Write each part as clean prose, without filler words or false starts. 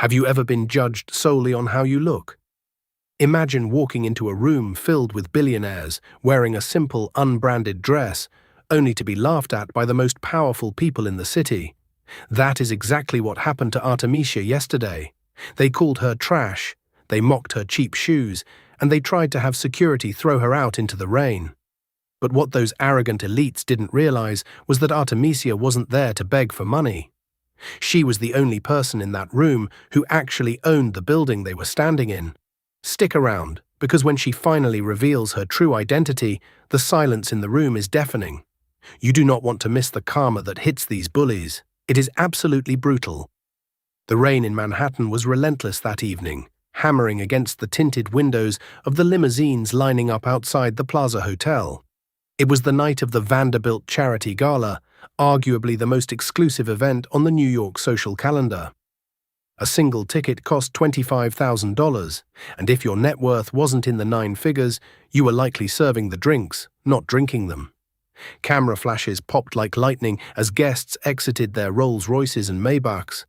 Have you ever been judged solely on how you look? Imagine walking into a room filled with billionaires wearing a simple, unbranded dress, only to be laughed at by the most powerful people in the city. That is exactly what happened to Artemisia yesterday. They called her trash, they mocked her cheap shoes, and they tried to have security throw her out into the rain. But what those arrogant elites didn't realize was that Artemisia wasn't there to beg for money. She was the only person in that room who actually owned the building they were standing in. Stick around, because when she finally reveals her true identity, the silence in the room is deafening. You do not want to miss the karma that hits these bullies. It is absolutely brutal. The rain in Manhattan was relentless that evening, hammering against the tinted windows of the limousines lining up outside the Plaza Hotel. It was the night of the Vanderbilt Charity Gala, arguably the most exclusive event on the New York social calendar. A single ticket cost $25,000, and if your net worth wasn't in the nine figures, you were likely serving the drinks, not drinking them. Camera flashes popped like lightning as guests exited their Rolls-Royces and Maybachs.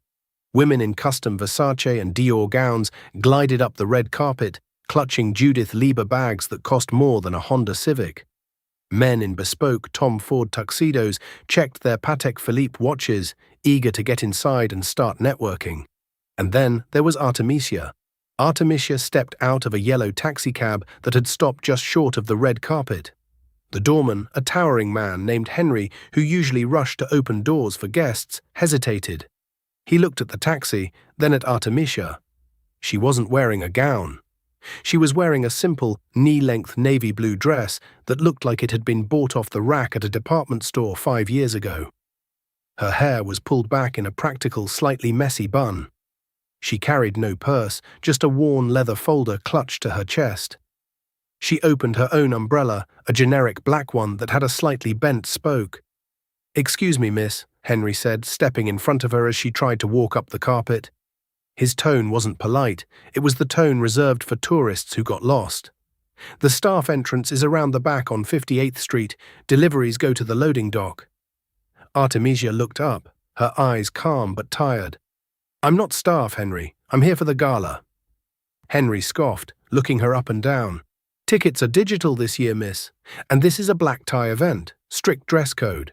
Women in custom Versace and Dior gowns glided up the red carpet, clutching Judith Leiber bags that cost more than a Honda Civic. Men in bespoke Tom Ford tuxedos checked their Patek Philippe watches, eager to get inside and start networking. And then there was Artemisia. Artemisia stepped out of a yellow taxicab that had stopped just short of the red carpet. The doorman, a towering man named Henry, who usually rushed to open doors for guests, hesitated. He looked at the taxi, then at Artemisia. She wasn't wearing a gown. She was wearing a simple, knee-length navy blue dress that looked like it had been bought off the rack at a department store 5 years ago. Her hair was pulled back in a practical, slightly messy bun. She carried no purse, just a worn leather folder clutched to her chest. She opened her own umbrella, a generic black one that had a slightly bent spoke. "Excuse me, miss," Henry said, stepping in front of her as she tried to walk up the carpet. His tone wasn't polite, it was the tone reserved for tourists who got lost. "The staff entrance is around the back on 58th Street. Deliveries go to the loading dock." Artemisia looked up, her eyes calm but tired. "I'm not staff, Henry. I'm here for the gala." Henry scoffed, looking her up and down. "Tickets are digital this year, miss, and this is a black tie event, strict dress code."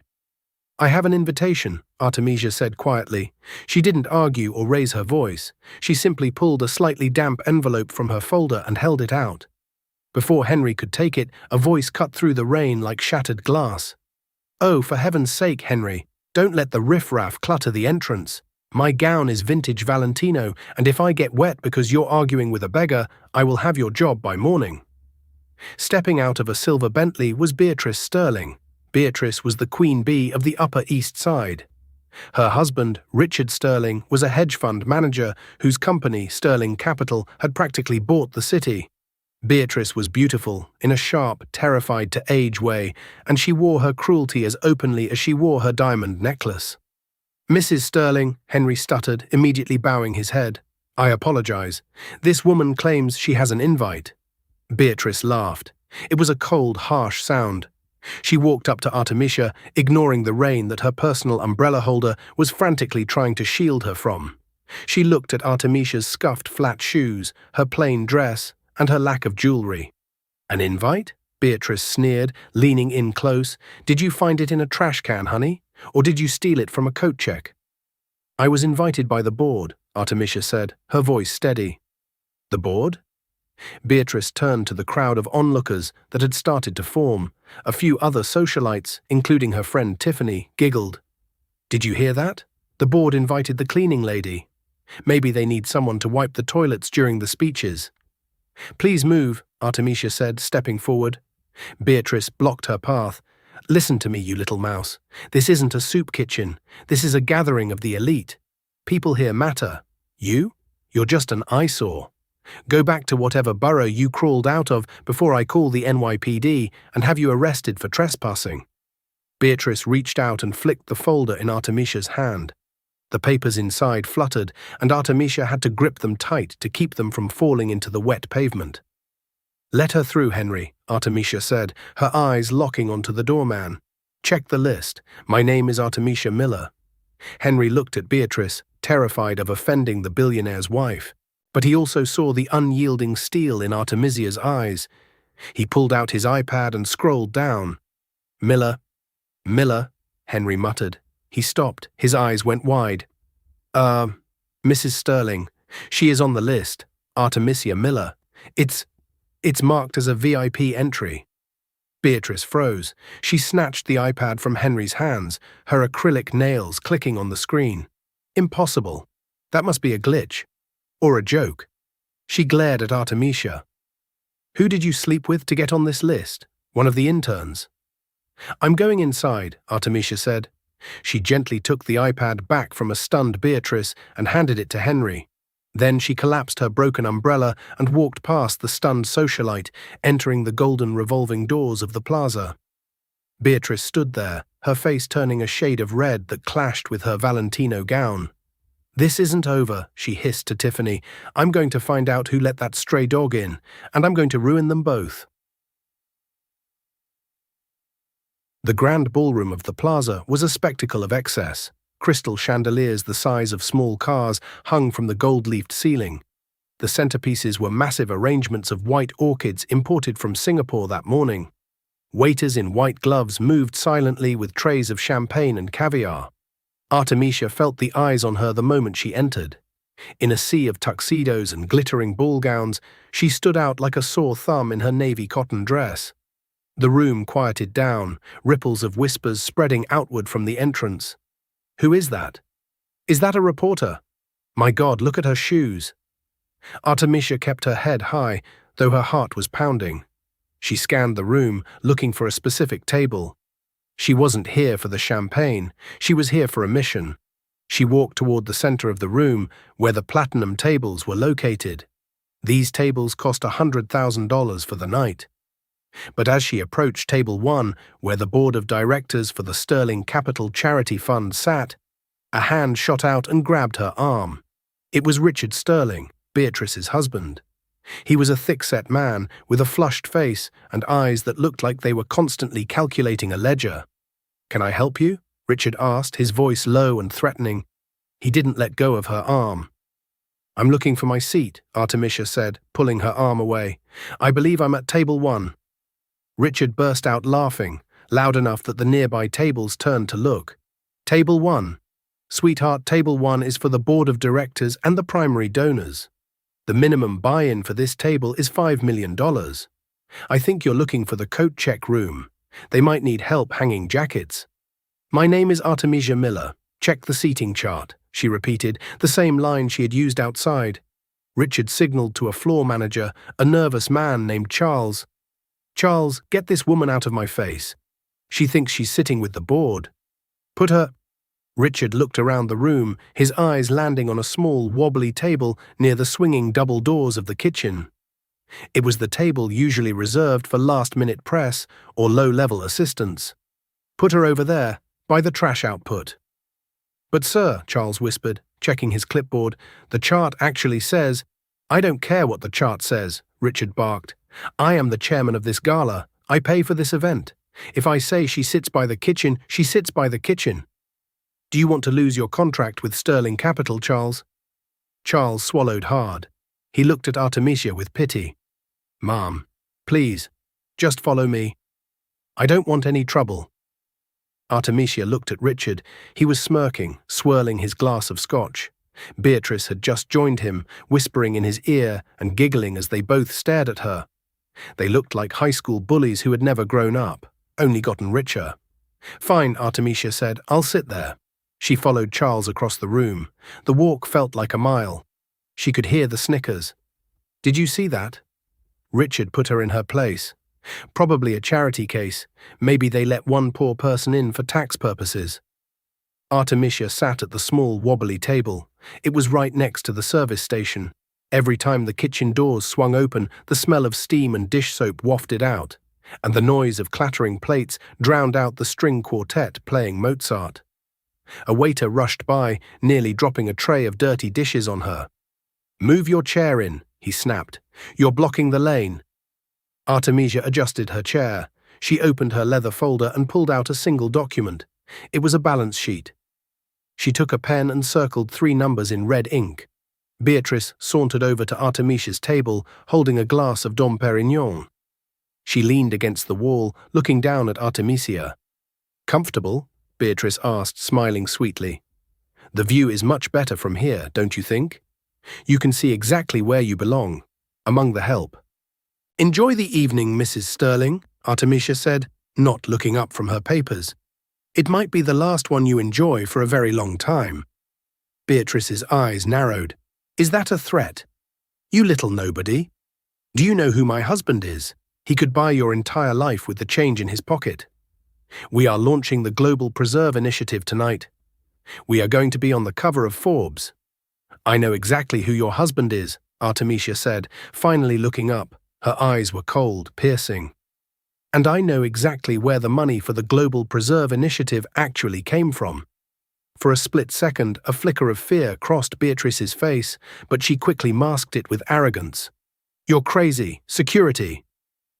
"I have an invitation," Artemisia said quietly. She didn't argue or raise her voice. She simply pulled a slightly damp envelope from her folder and held it out. Before Henry could take it, a voice cut through the rain like shattered glass. "Oh, for heaven's sake, Henry, don't let the riffraff clutter the entrance. My gown is vintage Valentino, and if I get wet because you're arguing with a beggar, I will have your job by morning." Stepping out of a silver Bentley was Beatrice Sterling. Beatrice was the queen bee of the Upper East Side. Her husband, Richard Sterling, was a hedge fund manager whose company, Sterling Capital, had practically bought the city. Beatrice was beautiful, in a sharp, terrified-to-age way, and she wore her cruelty as openly as she wore her diamond necklace. "Mrs. Sterling," Henry stuttered, immediately bowing his head. "I apologize. This woman claims she has an invite." Beatrice laughed. It was a cold, harsh sound. She walked up to Artemisia, ignoring the rain that her personal umbrella holder was frantically trying to shield her from. She looked at Artemisia's scuffed flat shoes, her plain dress, and her lack of jewelry. "An invite?" Beatrice sneered, leaning in close. "Did you find it in a trash can, honey? Or did you steal it from a coat check?" "I was invited by the board," Artemisia said, her voice steady. "The board?" Beatrice turned to the crowd of onlookers that had started to form. A few other socialites, including her friend Tiffany, giggled. "Did you hear that? The board invited the cleaning lady. Maybe they need someone to wipe the toilets during the speeches." "Please move," Artemisia said, stepping forward. Beatrice blocked her path. "Listen to me, you little mouse. This isn't a soup kitchen. This is a gathering of the elite. People here matter. You're just an eyesore. Go back to whatever burrow you crawled out of before I call the NYPD and have you arrested for trespassing." Beatrice reached out and flicked the folder in Artemisia's hand. The papers inside fluttered, and Artemisia had to grip them tight to keep them from falling into the wet pavement. "Let her through, Henry," Artemisia said, her eyes locking onto the doorman. "Check the list. My name is Artemisia Miller." Henry looked at Beatrice. terrified of offending the billionaire's wife. But he also saw the unyielding steel in Artemisia's eyes. He pulled out his iPad and scrolled down. Miller, Henry muttered. He stopped. His eyes went wide. Mrs. Sterling. She is on the list. Artemisia Miller. It's marked as a VIP entry. Beatrice froze. She snatched the iPad from Henry's hands, her acrylic nails clicking on the screen. Impossible. That must be a glitch. Or a joke. She glared at Artemisia. Who did you sleep with to get on this list? One of the interns? I'm going inside, Artemisia said. She gently took the iPad back from a stunned Beatrice and handed it to Henry. Then she collapsed her broken umbrella and walked past the stunned socialite, entering the golden revolving doors of the plaza. Beatrice stood there, her face turning a shade of red that clashed with her Valentino gown. This isn't over, she hissed to Tiffany. I'm going to find out who let that stray dog in, and I'm going to ruin them both. The grand ballroom of the plaza was a spectacle of excess. Crystal chandeliers the size of small cars hung from the gold-leafed ceiling. The centerpieces were massive arrangements of white orchids imported from Singapore that morning. Waiters in white gloves moved silently with trays of champagne and caviar. Artemisia felt the eyes on her the moment she entered. In a sea of tuxedos and glittering ball gowns, she stood out like a sore thumb in her navy cotton dress. The room quieted down, ripples of whispers spreading outward from the entrance. Who is that? Is that a reporter? My God, look at her shoes. Artemisia kept her head high, though her heart was pounding. She scanned the room, looking for a specific table. She wasn't here for the champagne, she was here for a mission. She walked toward the center of the room, where the platinum tables were located. These tables cost $100,000 for the night. But as she approached Table 1, where the board of directors for the Sterling Capital Charity Fund sat, a hand shot out and grabbed her arm. It was Richard Sterling, Beatrice's husband. He was a thick-set man with a flushed face and eyes that looked like they were constantly calculating a ledger. Can I help you? Richard asked, his voice low and threatening. He didn't let go of her arm. I'm looking for my seat, Artemisia said, pulling her arm away. I believe I'm at Table 1. Richard burst out laughing, loud enough that the nearby tables turned to look. Table 1. Sweetheart, Table 1 is for the board of directors and the primary donors. The minimum buy-in for this table is $5 million. I think you're looking for the coat check room. They might need help hanging jackets. My name is Artemisia Miller. Check the seating chart, she repeated, the same line she had used outside. Richard signaled to a floor manager, a nervous man named Charles. Charles, get this woman out of my face. She thinks she's sitting with the board. Put her... Richard looked around the room, his eyes landing on a small, wobbly table near the swinging double doors of the kitchen. It was the table usually reserved for last-minute press or low-level assistants. Put her over there, by the trash output. But sir, Charles whispered, checking his clipboard, the chart actually says... I don't care what the chart says, Richard barked. I am the chairman of this gala. I pay for this event. If I say she sits by the kitchen, she sits by the kitchen. Do you want to lose your contract with Sterling Capital, Charles? Charles swallowed hard. He looked at Artemisia with pity. Ma'am, please, just follow me. I don't want any trouble. Artemisia looked at Richard. He was smirking, swirling his glass of scotch. Beatrice had just joined him, whispering in his ear and giggling as they both stared at her. They looked like high school bullies who had never grown up, only gotten richer. Fine, Artemisia said, I'll sit there. She followed Charles across the room. The walk felt like a mile. She could hear the snickers. Did you see that? Richard put her in her place. Probably a charity case. Maybe they let one poor person in for tax purposes. Artemisia sat at the small, wobbly table. It was right next to the service station. Every time the kitchen doors swung open, the smell of steam and dish soap wafted out, and the noise of clattering plates drowned out the string quartet playing Mozart. A waiter rushed by, nearly dropping a tray of dirty dishes on her. Move your chair in, he snapped. You're blocking the lane. Artemisia adjusted her chair. She opened her leather folder and pulled out a single document. It was a balance sheet. She took a pen and circled 3 numbers in red ink. Beatrice sauntered over to Artemisia's table, holding a glass of Dom Perignon. She leaned against the wall, looking down at Artemisia. "Comfortable?" Beatrice asked, smiling sweetly. "The view is much better from here, don't you think? You can see exactly where you belong, among the help." "Enjoy the evening, Mrs. Sterling," Artemisia said, not looking up from her papers. "It might be the last one you enjoy for a very long time." Beatrice's eyes narrowed. "Is that a threat? You little nobody. Do you know who my husband is? He could buy your entire life with the change in his pocket. We are launching the Global Preserve Initiative tonight. We are going to be on the cover of Forbes." "I know exactly who your husband is," Artemisia said, finally looking up. Her eyes were cold, piercing. "And I know exactly where the money for the Global Preserve Initiative actually came from." For a split second, a flicker of fear crossed Beatrice's face, but she quickly masked it with arrogance. "You're crazy. Security."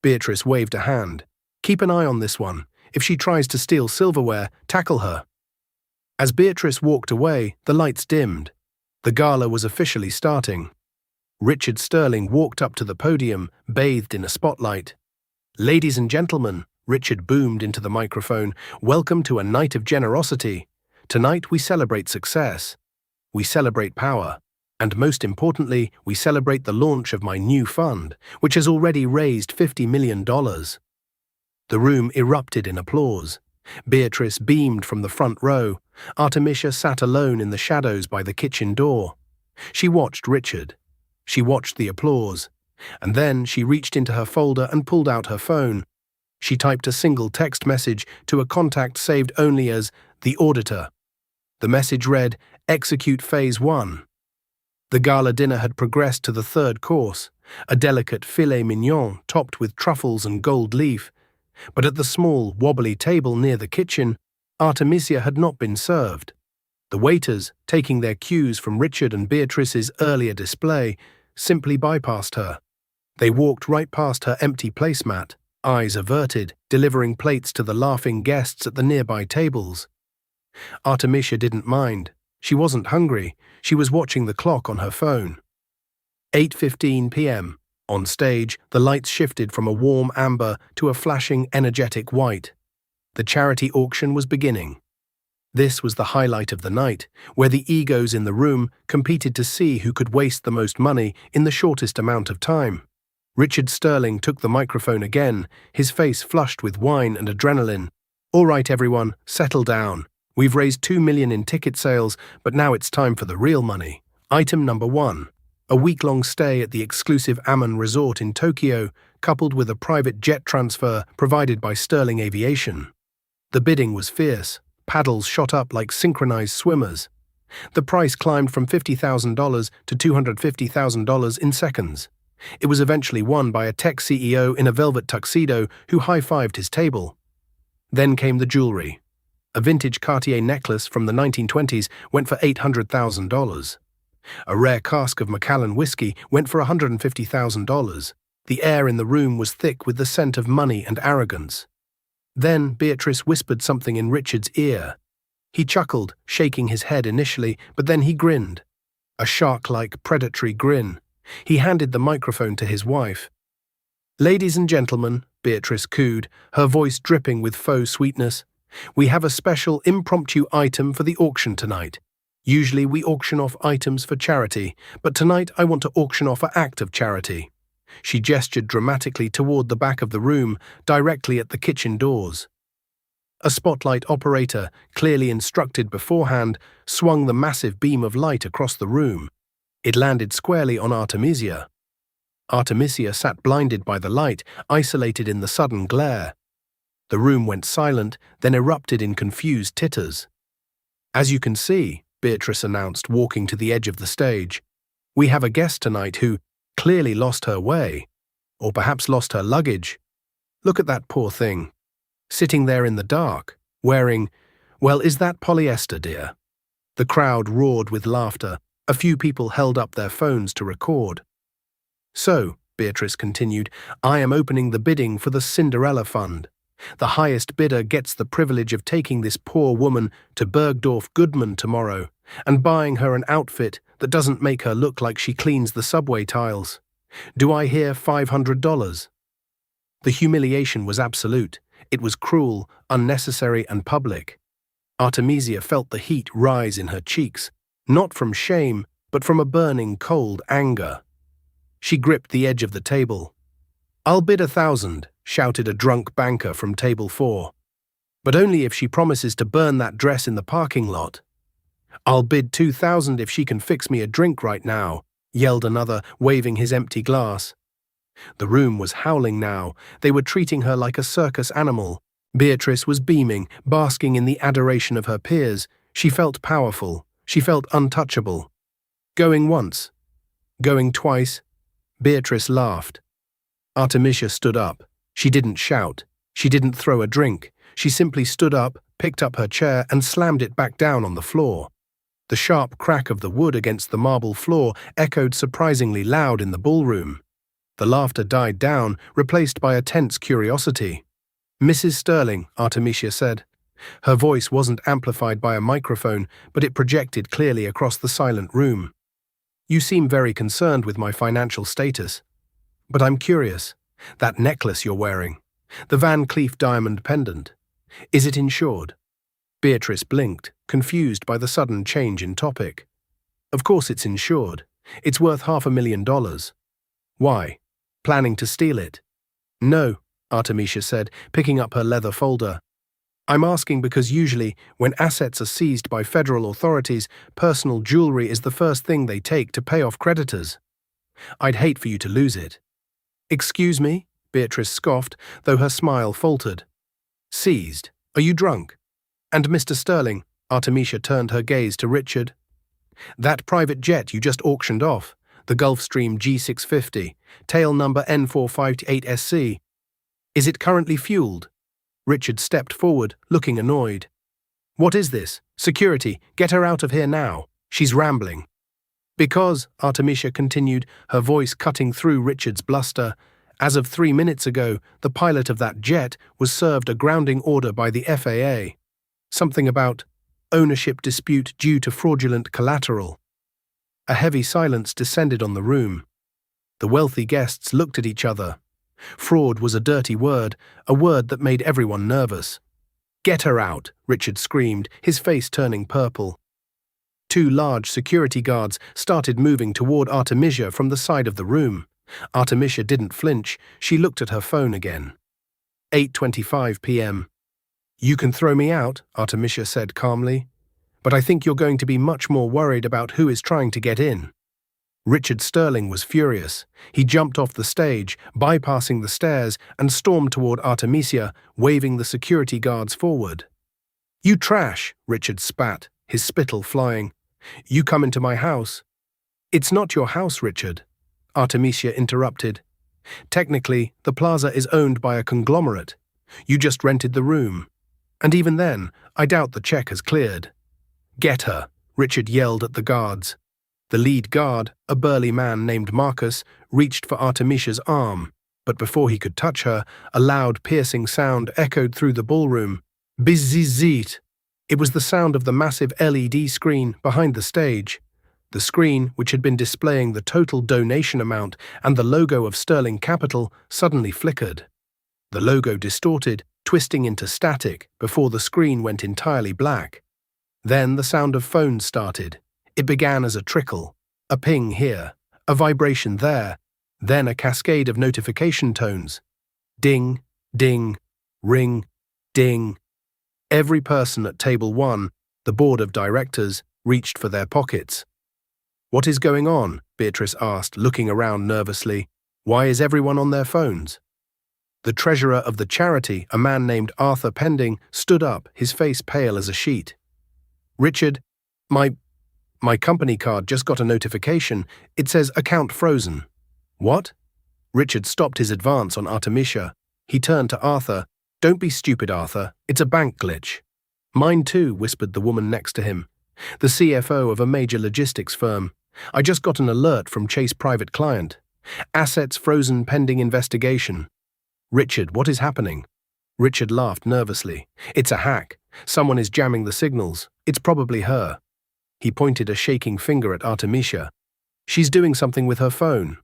Beatrice waved a hand. "Keep an eye on this one. If she tries to steal silverware, tackle her." As Beatrice walked away, the lights dimmed. The gala was officially starting. Richard Sterling walked up to the podium, bathed in a spotlight. "Ladies and gentlemen," Richard boomed into the microphone, "welcome to a night of generosity. Tonight we celebrate success. We celebrate power. And most importantly, we celebrate the launch of my new fund, which has already raised $50 million. The room erupted in applause. Beatrice beamed from the front row. Artemisia sat alone in the shadows by the kitchen door. She watched Richard. She watched the applause. And then she reached into her folder and pulled out her phone. She typed a single text message to a contact saved only as the auditor. The message read, "Execute Phase 1. The gala dinner had progressed to the third course, a delicate filet mignon topped with truffles and gold leaf. But at the small, wobbly table near the kitchen, Artemisia had not been served. The waiters, taking their cues from Richard and Beatrice's earlier display, simply bypassed her. They walked right past her empty placemat, eyes averted, delivering plates to the laughing guests at the nearby tables. Artemisia didn't mind. She wasn't hungry. She was watching the clock on her phone. 8:15 p.m. On stage, the lights shifted from a warm amber to a flashing, energetic white. The charity auction was beginning. This was the highlight of the night, where the egos in the room competed to see who could waste the most money in the shortest amount of time. Richard Sterling took the microphone again, his face flushed with wine and adrenaline. "All right, everyone, settle down. We've raised $2 million in ticket sales, but now it's time for the real money. Item number 1. A week-long stay at the exclusive Ammon Resort in Tokyo, coupled with a private jet transfer provided by Sterling Aviation." The bidding was fierce. Paddles shot up like synchronized swimmers. The price climbed from $50,000 to $250,000 in seconds. It was eventually won by a tech CEO in a velvet tuxedo who high-fived his table. Then came the jewelry. A vintage Cartier necklace from the 1920s went for $800,000. A rare cask of Macallan whiskey went for $150,000. The air in the room was thick with the scent of money and arrogance. Then Beatrice whispered something in Richard's ear. He chuckled, shaking his head initially, but then he grinned. A shark-like predatory grin. He handed the microphone to his wife. "Ladies and gentlemen," Beatrice cooed, her voice dripping with faux sweetness, "we have a special impromptu item for the auction tonight. Usually we auction off items for charity, but tonight I want to auction off an act of charity." She gestured dramatically toward the back of the room, directly at the kitchen doors. A spotlight operator, clearly instructed beforehand, swung the massive beam of light across the room. It landed squarely on Artemisia. Artemisia sat blinded by the light, isolated in the sudden glare. The room went silent, then erupted in confused titters. "As you can see," Beatrice announced, walking to the edge of the stage, "we have a guest tonight who clearly lost her way, or perhaps lost her luggage. Look at that poor thing, sitting there in the dark, wearing, well, is that polyester, dear?" The crowd roared with laughter. A few people held up their phones to record. "So," Beatrice continued, "I am opening the bidding for the Cinderella Fund. The highest bidder gets the privilege of taking this poor woman to Bergdorf Goodman tomorrow and buying her an outfit that doesn't make her look like she cleans the subway tiles. Do I hear $500? The humiliation was absolute. It was cruel, unnecessary, and public. Artemisia felt the heat rise in her cheeks, not from shame, but from a burning, cold anger. She gripped the edge of the table. "I'll bid 1,000, shouted a drunk banker from table 4. "But only if she promises to burn that dress in the parking lot." "I'll bid 2,000 if she can fix me a drink right now," yelled another, waving his empty glass. The room was howling now. They were treating her like a circus animal. Beatrice was beaming, basking in the adoration of her peers. She felt powerful. She felt untouchable. Going once. Going twice. Beatrice laughed. Artemisia stood up. She didn't shout. She didn't throw a drink. She simply stood up, picked up her chair, and slammed it back down on the floor. The sharp crack of the wood against the marble floor echoed surprisingly loud in the ballroom. The laughter died down, replaced by a tense curiosity. "Mrs. Sterling," Artemisia said. Her voice wasn't amplified by a microphone, but it projected clearly across the silent room. "You seem very concerned with my financial status. But I'm curious. That necklace you're wearing, the Van Cleef diamond pendant, is it insured?" Beatrice blinked, confused by the sudden change in topic. "Of course it's insured. It's worth $500,000. Why? Planning to steal it?" "No," Artemisia said, picking up her leather folder. "I'm asking because usually, when assets are seized by federal authorities, personal jewelry is the first thing they take to pay off creditors. I'd hate for you to lose it." "Excuse me?" Beatrice scoffed, though her smile faltered. "Seized? Are you drunk? And Mr. Sterling," Artemisia turned her gaze to Richard. "That private jet you just auctioned off, the Gulfstream G650, tail number N458SC, is it currently fueled?" Richard stepped forward, looking annoyed. "What is this? Security, get her out of here now. She's rambling." "Because," Artemisia continued, her voice cutting through Richard's bluster, "as of 3 minutes ago, the pilot of that jet was served a grounding order by the FAA. Something about ownership dispute due to fraudulent collateral." A heavy silence descended on the room. The wealthy guests looked at each other. Fraud was a dirty word, a word that made everyone nervous. "Get her out," Richard screamed, his face turning purple. 2 large security guards started moving toward Artemisia from the side of the room. Artemisia didn't flinch. She looked at her phone again. 8:25 p.m. "You can throw me out," Artemisia said calmly, "but I think you're going to be much more worried about who is trying to get in." Richard Sterling was furious. He jumped off the stage, bypassing the stairs, and stormed toward Artemisia, waving the security guards forward. "You trash," Richard spat, his spittle flying. "You come into my house." "It's not your house, Richard," Artemisia interrupted. "Technically, the plaza is owned by a conglomerate. You just rented the room. And even then, I doubt the check has cleared." "Get her," Richard yelled at the guards. The lead guard, a burly man named Marcus, reached for Artemisia's arm, but before he could touch her, a loud, piercing sound echoed through the ballroom. Bzzzt! It was the sound of the massive LED screen behind the stage. The screen, which had been displaying the total donation amount and the logo of Sterling Capital, suddenly flickered. The logo distorted, twisting into static before the screen went entirely black. Then the sound of phones started. It began as a trickle, a ping here, a vibration there, then a cascade of notification tones. Ding, ding, ring, ding. Every person at Table 1, the board of directors, reached for their pockets. "What is going on?" Beatrice asked, looking around nervously. "Why is everyone on their phones?" The treasurer of the charity, a man named Arthur Pending, stood up, his face pale as a sheet. "Richard, my company card just got a notification. It says account frozen." "What?" Richard stopped his advance on Artemisia. He turned to Arthur. "Don't be stupid, Arthur. It's a bank glitch." "Mine too," whispered the woman next to him. "The CFO of a major logistics firm. I just got an alert from Chase Private Client. Assets frozen pending investigation." "Richard, what is happening?" Richard laughed nervously. It's a hack. Someone is jamming the signals. It's probably her. He pointed a shaking finger at Artemisia. She's doing something with her phone.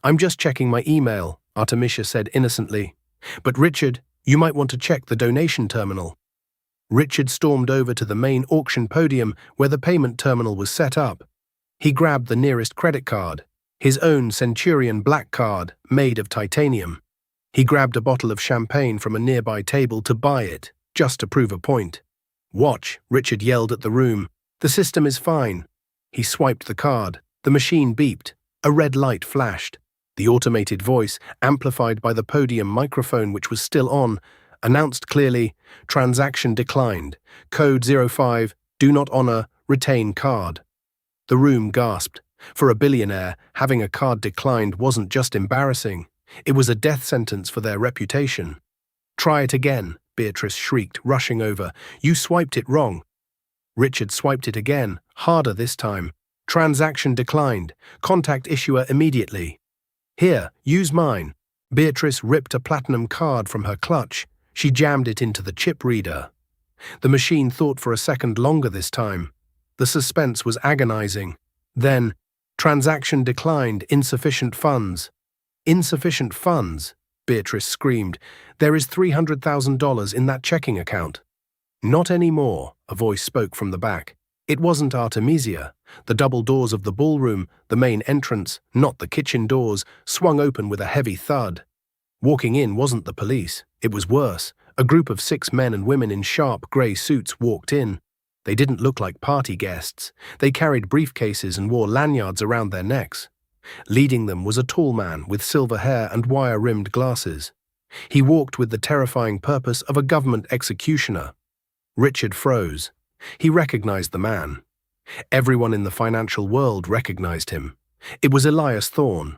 I'm just checking my email, Artemisia said innocently. But Richard, you might want to check the donation terminal. Richard stormed over to the main auction podium where the payment terminal was set up. He grabbed the nearest credit card, his own Centurion Black card made of titanium. He grabbed a bottle of champagne from a nearby table to buy it, just to prove a point. Watch, Richard yelled at the room. The system is fine. He swiped the card. The machine beeped. A red light flashed. The automated voice, amplified by the podium microphone which was still on, announced clearly, "Transaction declined. Code 05, do not honor, retain card." The room gasped. For a billionaire, having a card declined wasn't just embarrassing. It was a death sentence for their reputation. "Try it again," Beatrice shrieked, rushing over. "You swiped it wrong." Richard swiped it again, harder this time. "Transaction declined. Contact issuer immediately." "Here, use mine." Beatrice ripped a platinum card from her clutch. She jammed it into the chip reader. The machine thought for a second longer this time. The suspense was agonizing. Then, "Transaction declined, insufficient funds." "Insufficient funds?" Beatrice screamed. "There is $300,000 in that checking account." "Not anymore," a voice spoke from the back. It wasn't Artemisia. The double doors of the ballroom, the main entrance, not the kitchen doors, swung open with a heavy thud. Walking in wasn't the police. It was worse. A group of 6 men and women in sharp grey suits walked in. They didn't look like party guests. They carried briefcases and wore lanyards around their necks. Leading them was a tall man with silver hair and wire-rimmed glasses. He walked with the terrifying purpose of a government executioner. Richard froze. He recognized the man. Everyone in the financial world recognized him. It was Elias Thorne,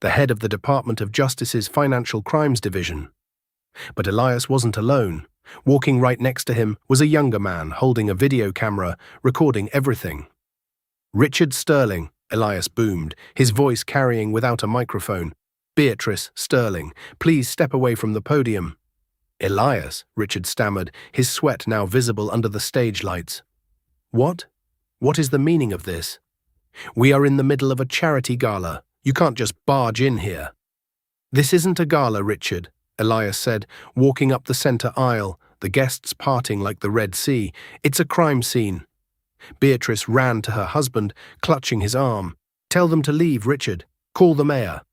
the head of the Department of Justice's Financial Crimes Division. But Elias wasn't alone. Walking right next to him was a younger man holding a video camera, recording everything. "Richard Sterling," Elias boomed, his voice carrying without a microphone. "Beatrice Sterling, please step away from the podium." "Elias," Richard stammered, his sweat now visible under the stage lights. "What? What is the meaning of this?" "We are in the middle of a charity gala. You can't just barge in here." "This isn't a gala, Richard," Elias said, walking up the center aisle, the guests parting like the Red Sea. "It's a crime scene." Beatrice ran to her husband, clutching his arm. "Tell them to leave, Richard. Call the mayor."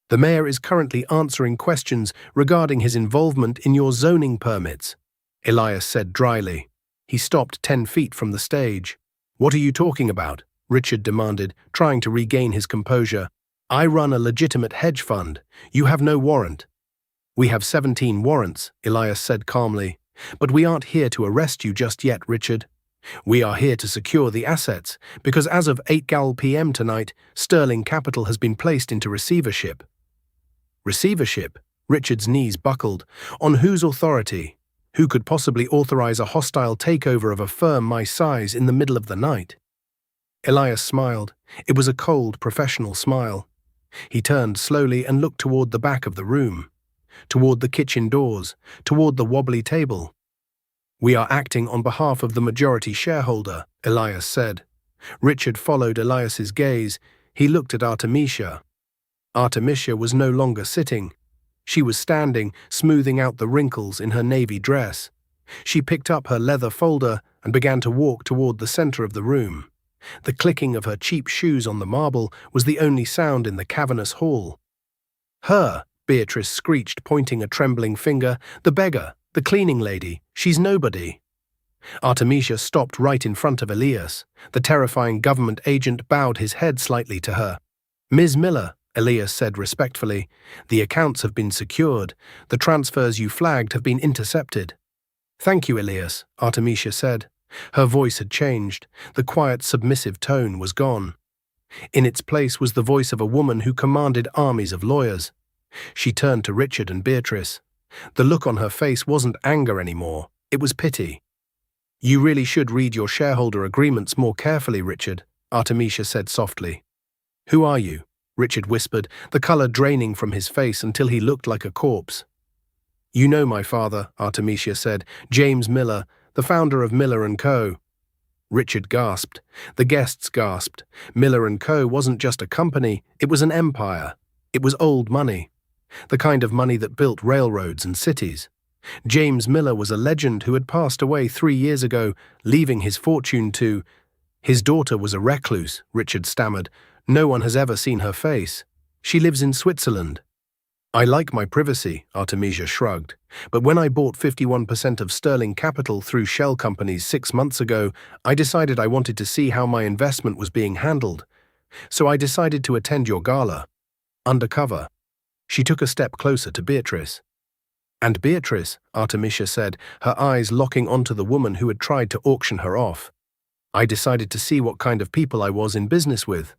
"The mayor is currently answering questions regarding his involvement in your zoning permits," Elias said dryly. He stopped 10 feet from the stage. "What are you talking about?" Richard demanded, trying to regain his composure. "I run a legitimate hedge fund. You have no warrant." "We have 17 warrants," Elias said calmly. "But we aren't here to arrest you just yet, Richard. We are here to secure the assets, because as of 8 p.m. tonight, Sterling Capital has been placed into receivership." "Receivership?" Richard's knees buckled. "On whose authority? Who could possibly authorize a hostile takeover of a firm my size in the middle of the night?" Elias smiled. It was a cold, professional smile. He turned slowly and looked toward the back of the room, toward the kitchen doors, toward the wobbly table. "We are acting on behalf of the majority shareholder," Elias said. Richard followed Elias's gaze. He looked at Artemisia. Artemisia was no longer sitting. She was standing, smoothing out the wrinkles in her navy dress. She picked up her leather folder and began to walk toward the center of the room. The clicking of her cheap shoes on the marble was the only sound in the cavernous hall. "Her," Beatrice screeched, pointing a trembling finger. "The beggar, the cleaning lady, she's nobody." Artemisia stopped right in front of Elias. The terrifying government agent bowed his head slightly to her. "Ms. Miller," Elias said respectfully, "the accounts have been secured. The transfers you flagged have been intercepted." "Thank you, Elias," Artemisia said. Her voice had changed. The quiet, submissive tone was gone. In its place was the voice of a woman who commanded armies of lawyers. She turned to Richard and Beatrice. The look on her face wasn't anger anymore. It was pity. "You really should read your shareholder agreements more carefully, Richard," Artemisia said softly. "Who are you?" Richard whispered, the color draining from his face until he looked like a corpse. You know my father, Artemisia said, James Miller, the founder of Miller & Co. Richard gasped. The guests gasped. Miller & Co. wasn't just a company, it was an empire. It was old money. The kind of money that built railroads and cities. James Miller was a legend who had passed away 3 years ago, leaving his fortune to— His daughter was a recluse, Richard stammered. No one has ever seen her face. She lives in Switzerland. I like my privacy, Artemisia shrugged. But when I bought 51% of Sterling Capital through shell companies 6 months ago, I decided I wanted to see how my investment was being handled. So I decided to attend your gala. Undercover. She took a step closer to Beatrice. And Beatrice, Artemisia said, her eyes locking onto the woman who had tried to auction her off. I decided to see what kind of people I was in business with.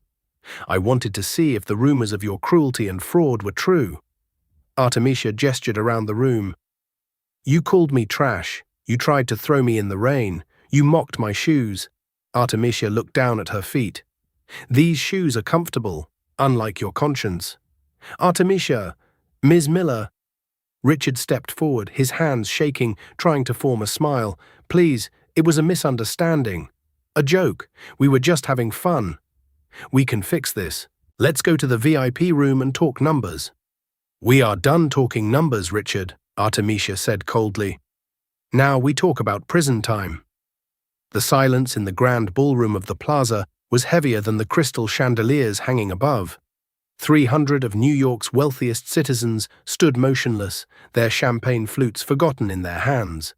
I wanted to see if the rumors of your cruelty and fraud were true. Artemisia gestured around the room. You called me trash. You tried to throw me in the rain. You mocked my shoes. Artemisia looked down at her feet. These shoes are comfortable, unlike your conscience. Artemisia, Ms. Miller. Richard stepped forward, his hands shaking, trying to form a smile. Please, it was a misunderstanding. A joke. We were just having fun. We can fix this. Let's go to the VIP room and talk numbers. We are done talking numbers, Richard, Artemisia said coldly. Now we talk about prison time. The silence in the grand ballroom of the plaza was heavier than the crystal chandeliers hanging above. 300 of New York's wealthiest citizens stood motionless, their champagne flutes forgotten in their hands.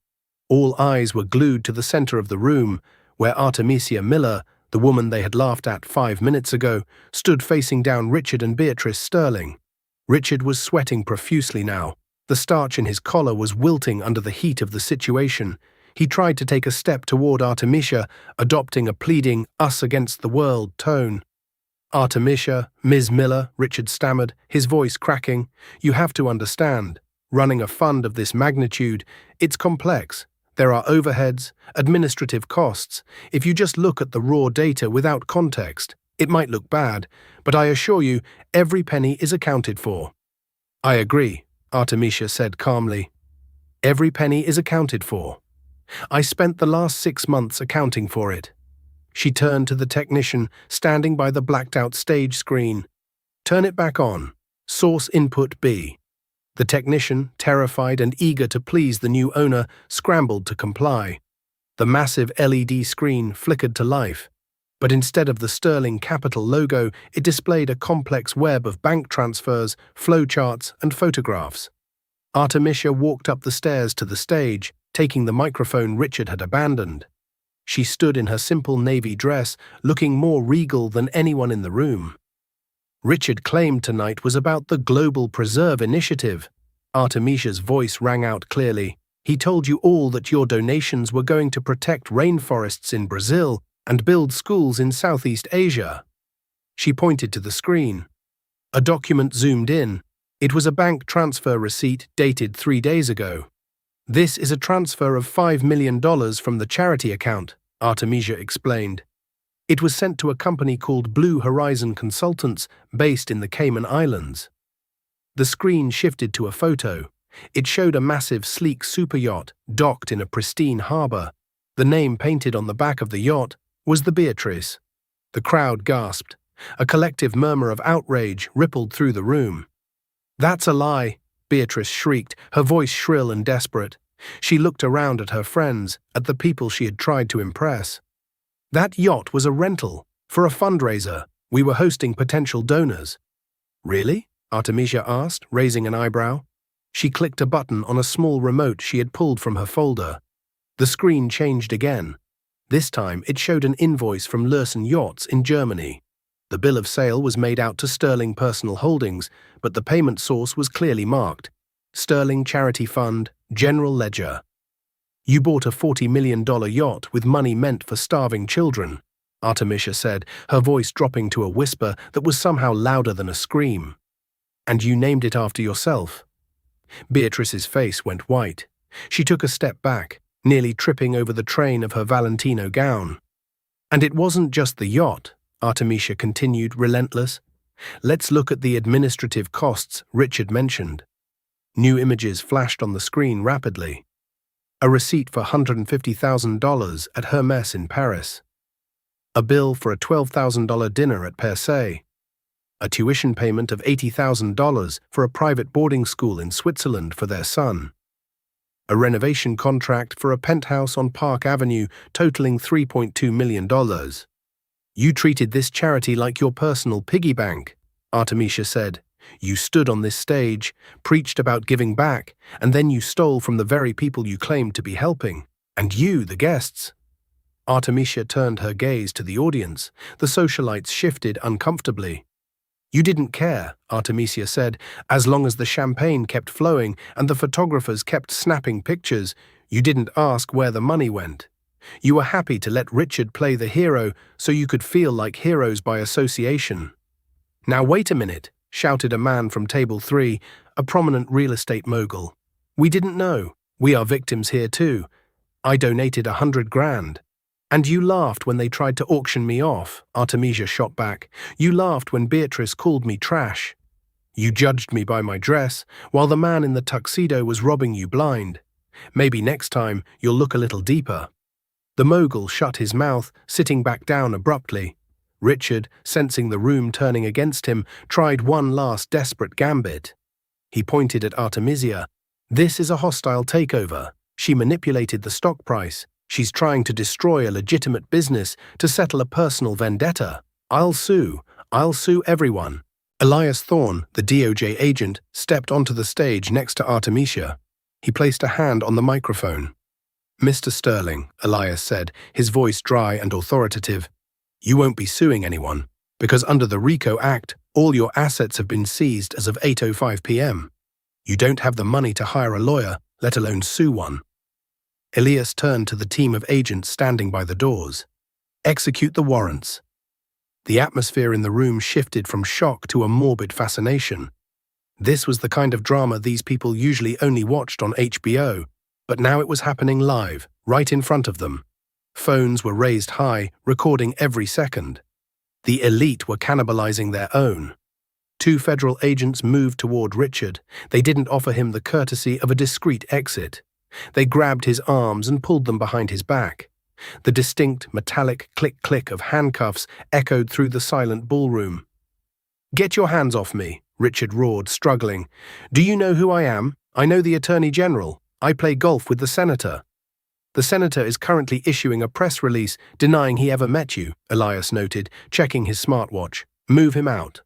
All eyes were glued to the center of the room, where Artemisia Miller, the woman they had laughed at 5 minutes ago, stood facing down Richard and Beatrice Sterling. Richard was sweating profusely now. The starch in his collar was wilting under the heat of the situation. He tried to take a step toward Artemisia, adopting a pleading, us-against-the-world tone. Artemisia, Ms. Miller, Richard stammered, his voice cracking. You have to understand. Running a fund of this magnitude, it's complex. There are overheads, administrative costs. If you just look at the raw data without context, it might look bad, but I assure you, every penny is accounted for. I agree, Artemisia said calmly. Every penny is accounted for. I spent the last 6 months accounting for it. She turned to the technician standing by the blacked-out stage screen. Turn it back on. Source input B. The technician, terrified and eager to please the new owner, scrambled to comply. The massive LED screen flickered to life. But instead of the Sterling Capital logo, it displayed a complex web of bank transfers, flowcharts, and photographs. Artemisia walked up the stairs to the stage, taking the microphone Richard had abandoned. She stood in her simple navy dress, looking more regal than anyone in the room. Richard claimed tonight was about the Global Preserve Initiative. Artemisia's voice rang out clearly. He told you all that your donations were going to protect rainforests in Brazil and build schools in Southeast Asia. She pointed to the screen. A document zoomed in. It was a bank transfer receipt dated 3 days ago. This is a transfer of $5 million from the charity account, Artemisia explained. It was sent to a company called Blue Horizon Consultants based in the Cayman Islands. The screen shifted to a photo. It showed a massive, sleek superyacht docked in a pristine harbor. The name painted on the back of the yacht was the Beatrice. The crowd gasped. A collective murmur of outrage rippled through the room. That's a lie, Beatrice shrieked, her voice shrill and desperate. She looked around at her friends, at the people she had tried to impress. That yacht was a rental, for a fundraiser. We were hosting potential donors. Really? Artemisia asked, raising an eyebrow. She clicked a button on a small remote she had pulled from her folder. The screen changed again. This time it showed an invoice from Lürsen Yachts in Germany. The bill of sale was made out to Sterling Personal Holdings, but the payment source was clearly marked. Sterling Charity Fund, General Ledger. You bought a $40 million yacht with money meant for starving children, Artemisia said, her voice dropping to a whisper that was somehow louder than a scream. And you named it after yourself. Beatrice's face went white. She took a step back, nearly tripping over the train of her Valentino gown. And it wasn't just the yacht, Artemisia continued, relentless. Let's look at the administrative costs Richard mentioned. New images flashed on the screen rapidly. A receipt for $150,000 at Hermès in Paris. A bill for a $12,000 dinner at Percé. A tuition payment of $80,000 for a private boarding school in Switzerland for their son. A renovation contract for a penthouse on Park Avenue totaling $3.2 million. You treated this charity like your personal piggy bank, Artemisia said. You stood on this stage, preached about giving back, and then you stole from the very people you claimed to be helping. And you, the guests. Artemisia turned her gaze to the audience. The socialites shifted uncomfortably. You didn't care, Artemisia said, as long as the champagne kept flowing and the photographers kept snapping pictures. You didn't ask where the money went. You were happy to let Richard play the hero so you could feel like heroes by association. Now wait a minute, shouted a man from table 3, a prominent real estate mogul. We didn't know. We are victims here too. I donated $100,000. And you laughed when they tried to auction me off, Artemisia shot back. You laughed when Beatrice called me trash. You judged me by my dress, while the man in the tuxedo was robbing you blind. Maybe next time you'll look a little deeper. The mogul shut his mouth, sitting back down abruptly. Richard, sensing the room turning against him, tried one last desperate gambit. He pointed at Artemisia. This is a hostile takeover. She manipulated the stock price. She's trying to destroy a legitimate business to settle a personal vendetta. I'll sue everyone. Elias Thorne, the DOJ agent, stepped onto the stage next to Artemisia. He placed a hand on the microphone. Mr. Sterling, Elias said, his voice dry and authoritative, you won't be suing anyone, because under the RICO Act, all your assets have been seized as of 8:05 p.m. You don't have the money to hire a lawyer, let alone sue one. Elias turned to the team of agents standing by the doors. Execute the warrants. The atmosphere in the room shifted from shock to a morbid fascination. This was the kind of drama these people usually only watched on HBO, but now it was happening live, right in front of them. Phones were raised high, recording every second. The elite were cannibalizing their own. 2 federal agents moved toward Richard. They didn't offer him the courtesy of a discreet exit. They grabbed his arms and pulled them behind his back. The distinct, metallic click-click of handcuffs echoed through the silent ballroom. Get your hands off me, Richard roared, struggling. Do you know who I am? I know the Attorney General. I play golf with the Senator. The Senator is currently issuing a press release denying he ever met you, Elias noted, checking his smartwatch. Move him out.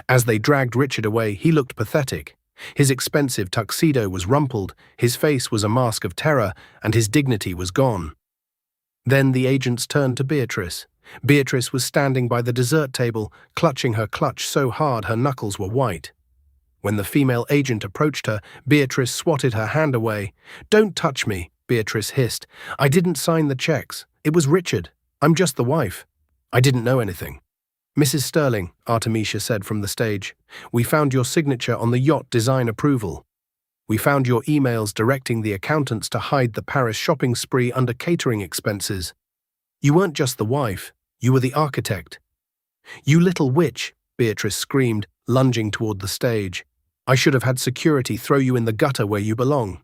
As they dragged Richard away, he looked pathetic. His expensive tuxedo was rumpled, his face was a mask of terror, and his dignity was gone. Then the agents turned to Beatrice. Beatrice was standing by the dessert table, clutching her clutch so hard her knuckles were white. When the female agent approached her, Beatrice swatted her hand away. Don't touch me, Beatrice hissed. I didn't sign the checks. It was Richard. I'm just the wife. I didn't know anything. Mrs. Sterling, Artemisia said from the stage, we found your signature on the yacht design approval. We found your emails directing the accountants to hide the Paris shopping spree under catering expenses. You weren't just the wife, you were the architect. You little witch, Beatrice screamed, lunging toward the stage. I should have had security throw you in the gutter where you belong.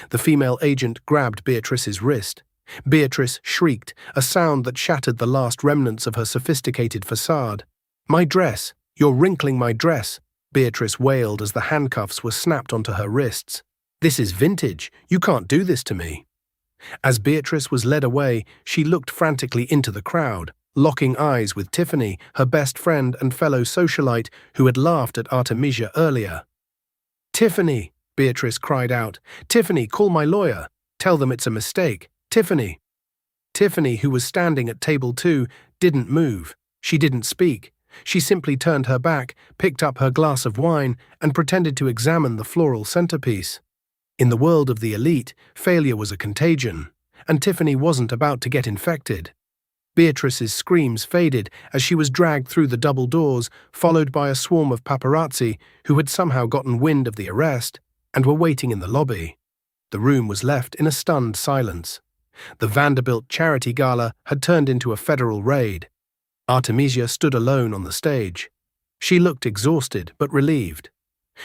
The female agent grabbed Beatrice's wrist. Beatrice shrieked, a sound that shattered the last remnants of her sophisticated facade. My dress! You're wrinkling my dress! Beatrice wailed as the handcuffs were snapped onto her wrists. This is vintage. You can't do this to me. As Beatrice was led away, she looked frantically into the crowd, locking eyes with Tiffany, her best friend and fellow socialite who had laughed at Artemisia earlier. Tiffany! Beatrice cried out. Tiffany, call my lawyer. Tell them it's a mistake. Tiffany! Tiffany, who was standing at table 2, didn't move. She didn't speak. She simply turned her back, picked up her glass of wine, and pretended to examine the floral centerpiece. In the world of the elite, failure was a contagion, and Tiffany wasn't about to get infected. Beatrice's screams faded as she was dragged through the double doors, followed by a swarm of paparazzi who had somehow gotten wind of the arrest and were waiting in the lobby. The room was left in a stunned silence. The Vanderbilt charity gala had turned into a federal raid. Artemisia stood alone on the stage. She looked exhausted but relieved.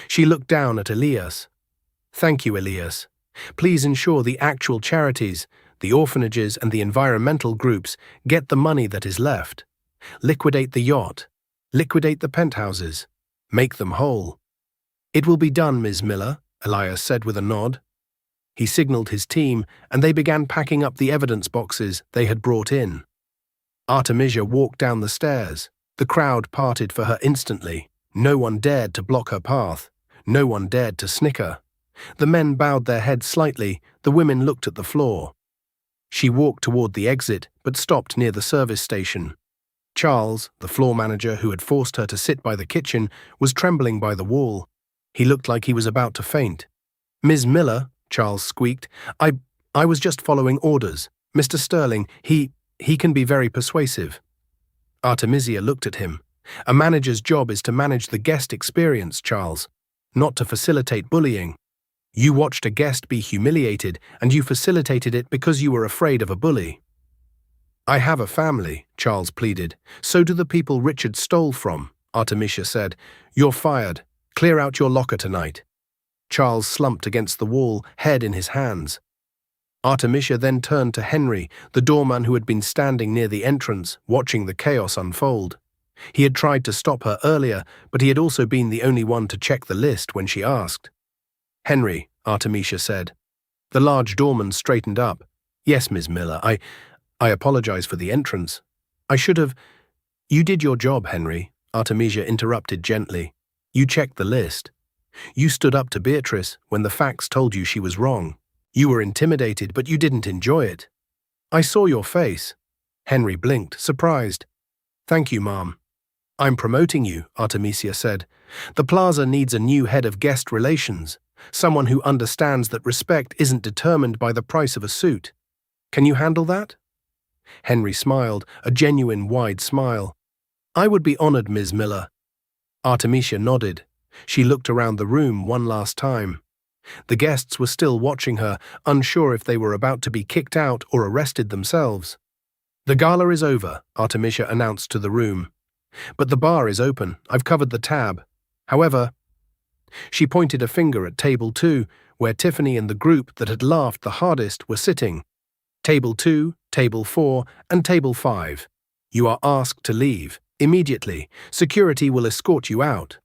She looked down at Elias. Thank you, Elias. Please ensure the actual charities, the orphanages and the environmental groups get the money that is left. Liquidate the yacht. Liquidate the penthouses. Make them whole. It will be done, Ms. Miller, Elias said with a nod. He signaled his team, and they began packing up the evidence boxes they had brought in. Artemisia walked down the stairs. The crowd parted for her instantly. No one dared to block her path. No one dared to snicker. The men bowed their heads slightly. The women looked at the floor. She walked toward the exit, but stopped near the service station. Charles, the floor manager who had forced her to sit by the kitchen, was trembling by the wall. He looked like he was about to faint. "Ms. Miller," Charles squeaked, I was just following orders. Mr. Sterling, he can be very persuasive." Artemisia looked at him. "A manager's job is to manage the guest experience, Charles, not to facilitate bullying. You watched a guest be humiliated, and you facilitated it because you were afraid of a bully." "I have a family," Charles pleaded. "So do the people Richard stole from," Artemisia said. "You're fired. Clear out your locker tonight." Charles slumped against the wall, head in his hands. Artemisia then turned to Henry, the doorman who had been standing near the entrance, watching the chaos unfold. He had tried to stop her earlier, but he had also been the only one to check the list when she asked. "Henry," Artemisia said. The large doorman straightened up. "Yes, Ms. Miller, I apologize for the entrance. I should have—" "You did your job, Henry," Artemisia interrupted gently. "You checked the list. You stood up to Beatrice when the facts told you she was wrong. You were intimidated, but you didn't enjoy it. I saw your face." Henry blinked, surprised. "Thank you, Mom." "I'm promoting you," Artemisia said. "The plaza needs a new head of guest relations, someone who understands that respect isn't determined by the price of a suit. Can you handle that?" Henry smiled, a genuine wide smile. "I would be honored, Ms. Miller." Artemisia nodded. She looked around the room one last time. The guests were still watching her, unsure if they were about to be kicked out or arrested themselves. "The gala is over," Artemisia announced to the room. "But the bar is open. I've covered the tab. However—" She pointed a finger at Table 2, where Tiffany and the group that had laughed the hardest were sitting. "Table 2, Table 4, and Table 5. You are asked to leave. Immediately. Security will escort you out."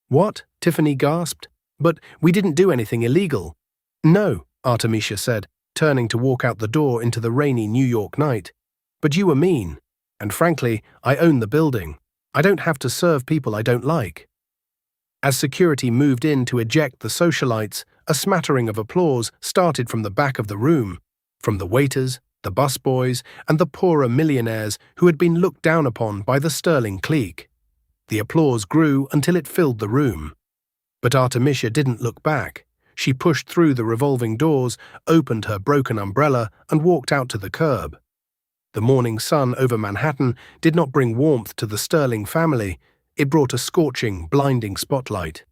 "What?" Tiffany gasped. "But we didn't do anything illegal." "No," Artemisia said, turning to walk out the door into the rainy New York night. "But you were mean. And frankly, I own the building. I don't have to serve people I don't like." As security moved in to eject the socialites, a smattering of applause started from the back of the room, from the waiters, the busboys, and the poorer millionaires who had been looked down upon by the Sterling clique. The applause grew until it filled the room. But Artemisia didn't look back. She pushed through the revolving doors, opened her broken umbrella, and walked out to the curb. The morning sun over Manhattan did not bring warmth to the Sterling family. It brought a scorching, blinding spotlight.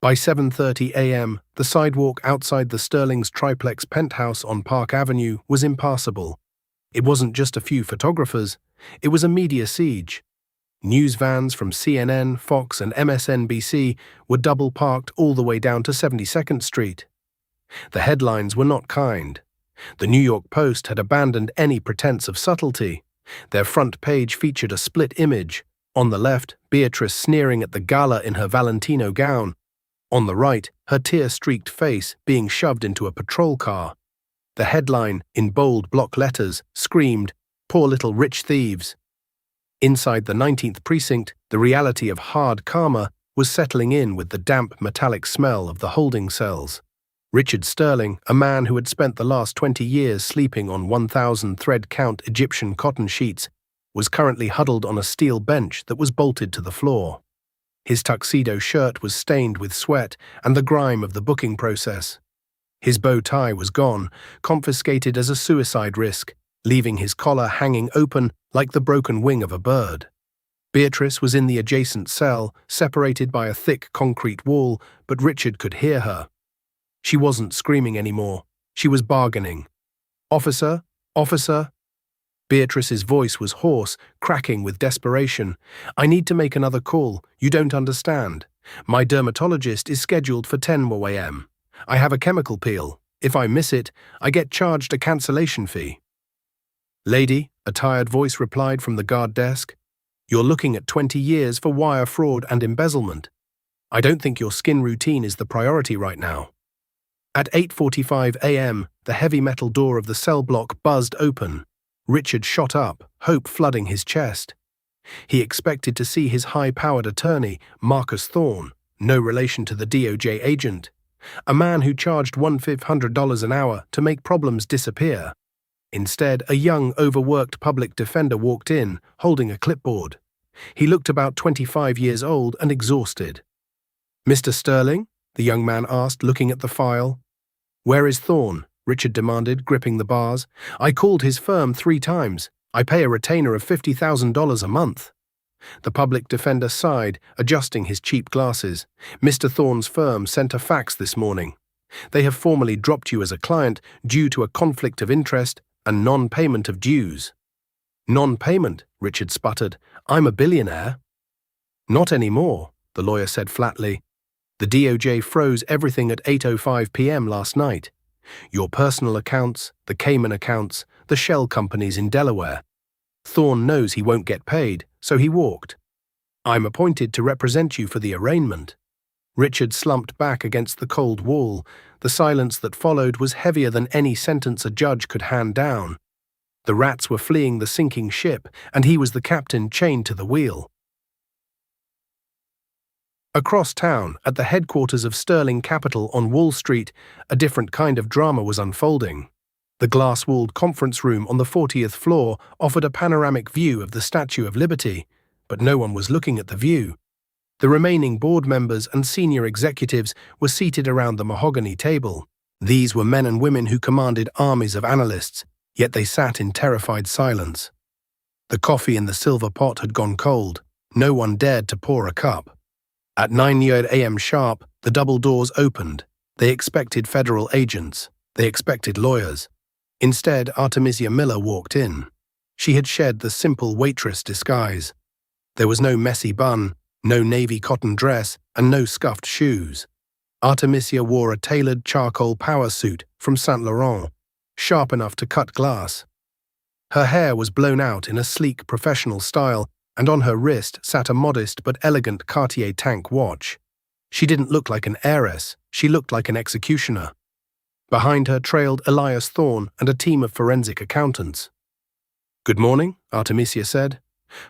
By 7:30 a.m., the sidewalk outside the Sterling's triplex penthouse on Park Avenue was impassable. It wasn't just a few photographers. It was a media siege. News vans from CNN, Fox, and MSNBC were double-parked all the way down to 72nd Street. The headlines were not kind. The New York Post had abandoned any pretense of subtlety. Their front page featured a split image. On the left, Beatrice sneering at the gala in her Valentino gown. On the right, her tear-streaked face being shoved into a patrol car. The headline, in bold block letters, screamed, "Poor little rich thieves." Inside the 19th precinct, the reality of hard karma was settling in with the damp metallic smell of the holding cells. Richard Sterling, a man who had spent the last 20 years sleeping on 1,000 thread-count Egyptian cotton sheets, was currently huddled on a steel bench that was bolted to the floor. His tuxedo shirt was stained with sweat and the grime of the booking process. His bow tie was gone, confiscated as a suicide risk, leaving his collar hanging open like the broken wing of a bird. Beatrice was in the adjacent cell, separated by a thick concrete wall, but Richard could hear her. She wasn't screaming anymore. She was bargaining. "Officer, officer." Beatrice's voice was hoarse, cracking with desperation. "I need to make another call. You don't understand. My dermatologist is scheduled for 10 a.m. I have a chemical peel. If I miss it, I get charged a cancellation fee. Lady, a tired voice replied from the guard desk. You're looking at 20 years for wire fraud and embezzlement. I don't think your skin routine is the priority right now. At 8:45 a.m., the heavy metal door of the cell block buzzed open. Richard shot up, hope flooding his chest. He expected to see his high-powered attorney, Marcus Thorne, no relation to the DOJ agent, a man who charged $1,500 an hour to make problems disappear. Instead, a young, overworked public defender walked in, holding a clipboard. He looked about 25 years old and exhausted. Mr. Sterling? The young man asked, looking at the file. Where is Thorne? Richard demanded, gripping the bars. I called his firm 3 times. I pay a retainer of $50,000 a month. The public defender sighed, adjusting his cheap glasses. Mr. Thorne's firm sent a fax this morning. They have formally dropped you as a client due to a conflict of interest and non-payment of dues. Non-payment, Richard sputtered. I'm a billionaire. Not anymore, the lawyer said flatly. The DOJ froze everything at 8:05 p.m. last night. Your personal accounts, the Cayman accounts, the shell companies in Delaware. Thorne knows he won't get paid, so he walked. I'm appointed to represent you for the arraignment. Richard slumped back against the cold wall. The silence that followed was heavier than any sentence a judge could hand down. The rats were fleeing the sinking ship, and he was the captain chained to the wheel. Across town, at the headquarters of Sterling Capital on Wall Street, a different kind of drama was unfolding. The glass-walled conference room on the 40th floor offered a panoramic view of the Statue of Liberty, but no one was looking at the view. The remaining board members and senior executives were seated around the mahogany table. These were men and women who commanded armies of analysts, yet they sat in terrified silence. The coffee in the silver pot had gone cold. No one dared to pour a cup. At 9 a.m. sharp, the double doors opened. They expected federal agents. They expected lawyers. Instead, Artemisia Miller walked in. She had shed the simple waitress disguise. There was no messy bun, no navy cotton dress, and no scuffed shoes. Artemisia wore a tailored charcoal power suit from Saint Laurent, sharp enough to cut glass. Her hair was blown out in a sleek professional style, and on her wrist sat a modest but elegant Cartier tank watch. She didn't look like an heiress, she looked like an executioner. Behind her trailed Elias Thorne and a team of forensic accountants. Good morning, Artemisia said.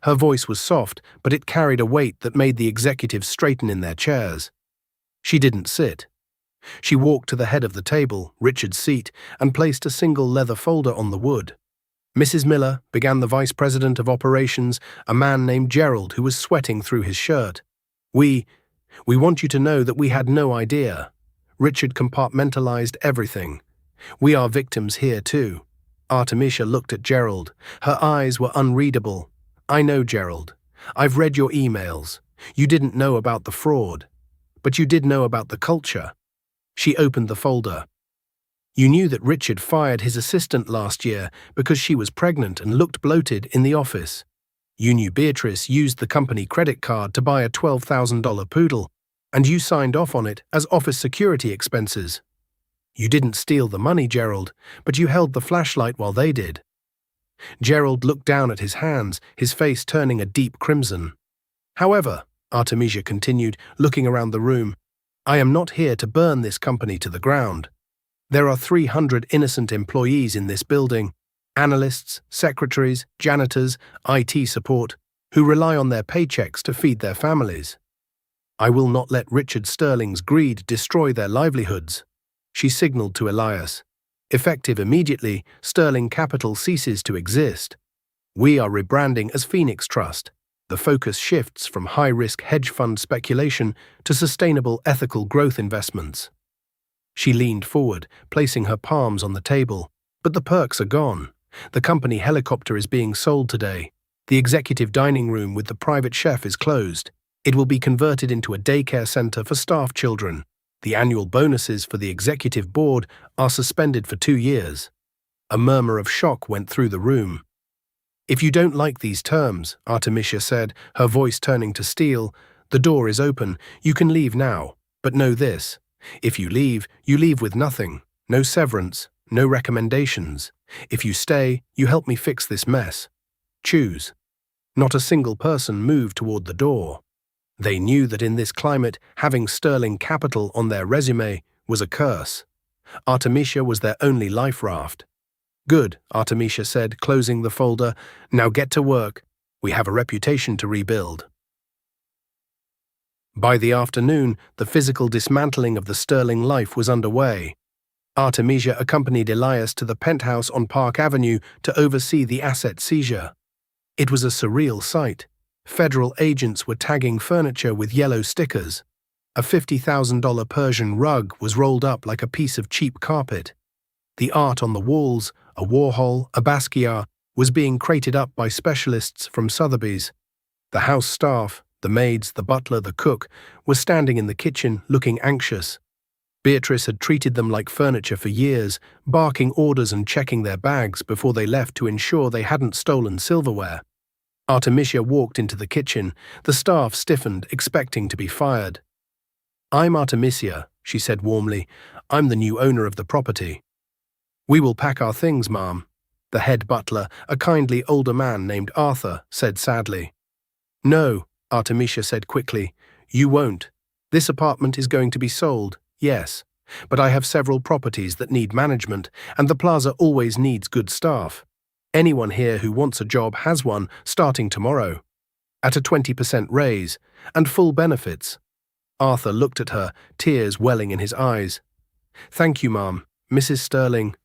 Her voice was soft, but it carried a weight that made the executives straighten in their chairs. She didn't sit. She walked to the head of the table, Richard's seat, and placed a single leather folder on the wood. Mrs. Miller, began the vice president of operations, a man named Gerald who was sweating through his shirt. We want you to know that we had no idea. Richard compartmentalized everything. We are victims here too. Artemisia looked at Gerald. Her eyes were unreadable. I know, Gerald. I've read your emails. You didn't know about the fraud. But you did know about the culture. She opened the folder. You knew that Richard fired his assistant last year because she was pregnant and looked bloated in the office. You knew Beatrice used the company credit card to buy a $12,000 poodle, and you signed off on it as office security expenses. You didn't steal the money, Gerald, but you held the flashlight while they did. Gerald looked down at his hands, his face turning a deep crimson. However, Artemisia continued, looking around the room, I am not here to burn this company to the ground. There are 300 innocent employees in this building, analysts, secretaries, janitors, IT support, who rely on their paychecks to feed their families. I will not let Richard Sterling's greed destroy their livelihoods. She signaled to Elias. Effective immediately, Sterling Capital ceases to exist. We are rebranding as Phoenix Trust. The focus shifts from high-risk hedge fund speculation to sustainable ethical growth investments. She leaned forward, placing her palms on the table. But the perks are gone. The company helicopter is being sold today. The executive dining room with the private chef is closed. It will be converted into a daycare center for staff children. The annual bonuses for the executive board are suspended for 2 years. A murmur of shock went through the room. If you don't like these terms, Artemisia said, her voice turning to steel, the door is open. You can leave now. But know this. If you leave with nothing. No severance, no recommendations. If you stay, you help me fix this mess. Choose. Not a single person moved toward the door. They knew that in this climate, having sterling capital on their resume was a curse. Artemisia was their only life raft. Good, Artemisia said, closing the folder. Now get to work. We have a reputation to rebuild. By the afternoon, the physical dismantling of the sterling life was underway. Artemisia accompanied Elias to the penthouse on Park Avenue to oversee the asset seizure. It was a surreal sight. Federal agents were tagging furniture with yellow stickers. A $50,000 Persian rug was rolled up like a piece of cheap carpet. The art on the walls, a Warhol, a Basquiat, was being crated up by specialists from Sotheby's. The house staff, the maids, the butler, the cook, were standing in the kitchen looking anxious. Beatrice had treated them like furniture for years, barking orders and checking their bags before they left to ensure they hadn't stolen silverware. Artemisia walked into the kitchen. The staff stiffened, expecting to be fired. "I'm Artemisia," she said warmly. "I'm the new owner of the property." "We will pack our things, ma'am," the head butler, a kindly older man named Arthur, said sadly. "No," Artemisia said quickly. "You won't. This apartment is going to be sold, yes. But I have several properties that need management, and the plaza always needs good staff. Anyone here who wants a job has one starting tomorrow. At a 20% raise, and full benefits." Arthur looked at her, tears welling in his eyes. "Thank you, ma'am, Mrs. Sterling."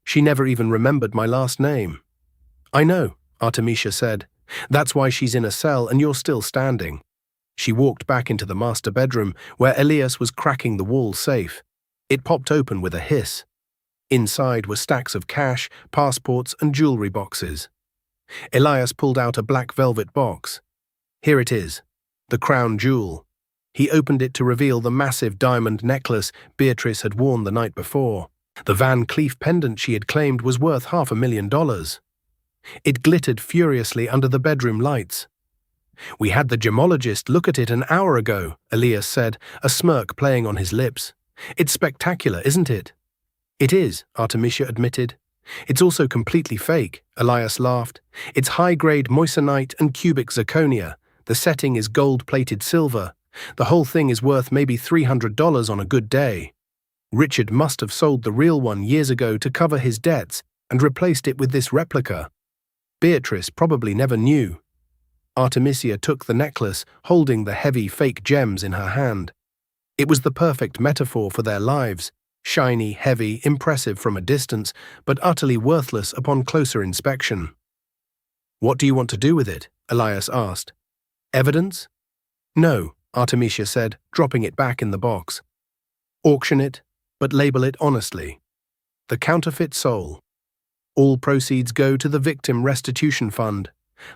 She never even remembered my last name. "I know," Artemisia said. "That's why she's in a cell and you're still standing." She walked back into the master bedroom, where Elias was cracking the wall safe. It popped open with a hiss. Inside were stacks of cash, passports, and jewelry boxes. Elias pulled out a black velvet box. "Here it is, the crown jewel." He opened it to reveal the massive diamond necklace Beatrice had worn the night before. The Van Cleef pendant she had claimed was worth $500,000. It glittered furiously under the bedroom lights. "We had the gemologist look at it an hour ago," Elias said, a smirk playing on his lips. "It's spectacular, isn't it?" "It is," Artemisia admitted. "It's also completely fake," Elias laughed. "It's high-grade moissanite and cubic zirconia. The setting is gold-plated silver. The whole thing is worth maybe $300 on a good day. Richard must have sold the real one years ago to cover his debts and replaced it with this replica. Beatrice probably never knew." Artemisia took the necklace, holding the heavy fake gems in her hand. It was the perfect metaphor for their lives. Shiny, heavy, impressive from a distance, but utterly worthless upon closer inspection. "What do you want to do with it?" Elias asked. "Evidence?" "No," Artemisia said, dropping it back in the box. "Auction it, but label it honestly. The Counterfeit Soul. All proceeds go to the Victim Restitution Fund.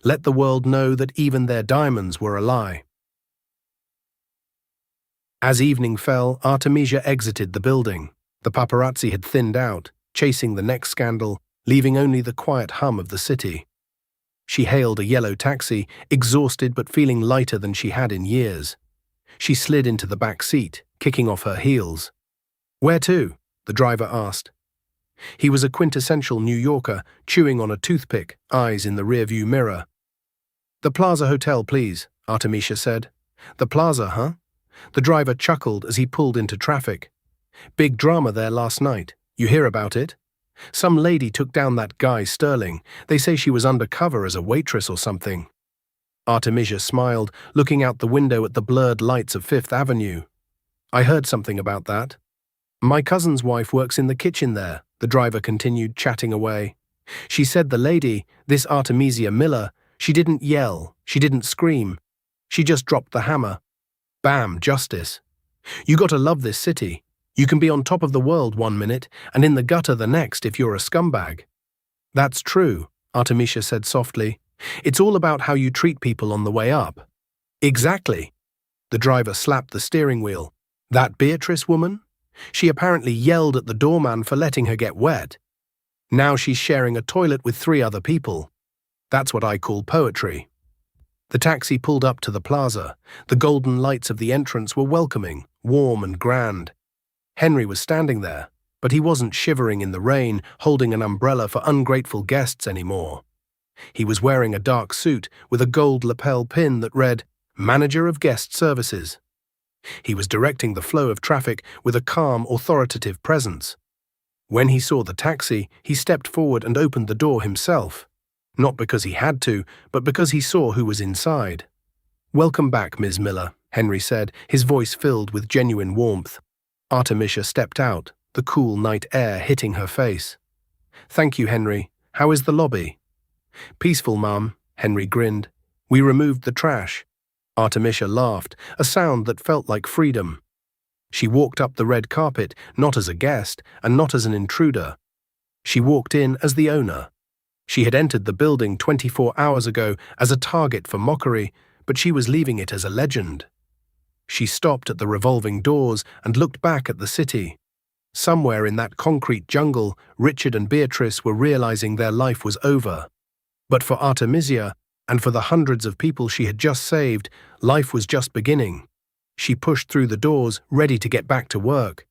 Let the world know that even their diamonds were a lie." As evening fell, Artemisia exited the building. The paparazzi had thinned out, chasing the next scandal, leaving only the quiet hum of the city. She hailed a yellow taxi, exhausted but feeling lighter than she had in years. She slid into the back seat, kicking off her heels. "Where to?" the driver asked. He was a quintessential New Yorker, chewing on a toothpick, eyes in the rearview mirror. "The Plaza Hotel, please," Artemisia said. "The Plaza, huh?" The driver chuckled as he pulled into traffic. "Big drama there last night. You hear about it? Some lady took down that guy Sterling. They say she was undercover as a waitress or something." Artemisia smiled, looking out the window at the blurred lights of Fifth Avenue. "I heard something about that. My cousin's wife works in the kitchen there," the driver continued, chatting away. "She said the lady, this Artemisia Miller, she didn't yell, she didn't scream. She just dropped the hammer. Bam, justice. You gotta love this city. You can be on top of the world one minute and in the gutter the next if you're a scumbag." "That's true," Artemisia said softly. "It's all about how you treat people on the way up." "Exactly." The driver slapped the steering wheel. "That Beatrice woman? She apparently yelled at the doorman for letting her get wet. Now she's sharing a toilet with 3 other people. That's what I call poetry." The taxi pulled up to the plaza. The golden lights of the entrance were welcoming, warm and grand. Henry was standing there, but he wasn't shivering in the rain, holding an umbrella for ungrateful guests anymore. He was wearing a dark suit with a gold lapel pin that read, Manager of Guest Services. He was directing the flow of traffic with a calm, authoritative presence. When he saw the taxi, he stepped forward and opened the door himself. Not because he had to, but because he saw who was inside. "Welcome back, Ms. Miller," Henry said, his voice filled with genuine warmth. Artemisia stepped out, the cool night air hitting her face. "Thank you, Henry. How is the lobby?" "Peaceful, ma'am," Henry grinned. "We removed the trash." Artemisia laughed, a sound that felt like freedom. She walked up the red carpet, not as a guest, and not as an intruder. She walked in as the owner. She had entered the building 24 hours ago as a target for mockery, but she was leaving it as a legend. She stopped at the revolving doors and looked back at the city. Somewhere in that concrete jungle, Richard and Beatrice were realizing their life was over. But for Artemisia, and for the hundreds of people she had just saved, life was just beginning. She pushed through the doors, ready to get back to work.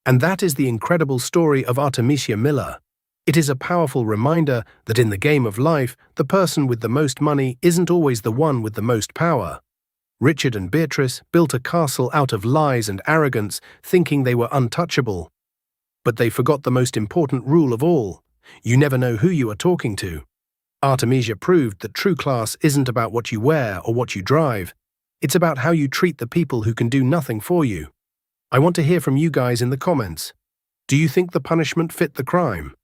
And that is the incredible story of Artemisia Miller. It is a powerful reminder that in the game of life, the person with the most money isn't always the one with the most power. Richard and Beatrice built a castle out of lies and arrogance, thinking they were untouchable. But they forgot the most important rule of all. You never know who you are talking to. Artemisia proved that true class isn't about what you wear or what you drive. It's about how you treat the people who can do nothing for you. I want to hear from you guys in the comments. Do you think the punishment fit the crime?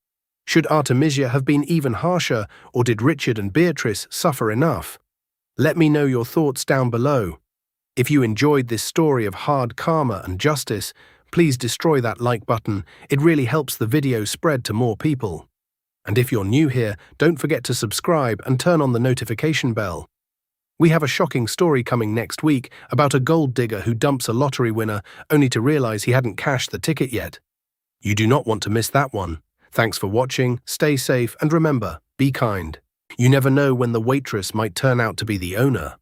Should Artemisia have been even harsher, or did Richard and Beatrice suffer enough? Let me know your thoughts down below. If you enjoyed this story of hard karma and justice, please destroy that like button. It really helps the video spread to more people. And if you're new here, don't forget to subscribe and turn on the notification bell. We have a shocking story coming next week about a gold digger who dumps a lottery winner only to realize he hadn't cashed the ticket yet. You do not want to miss that one. Thanks for watching, stay safe, and remember, be kind. You never know when the waitress might turn out to be the owner.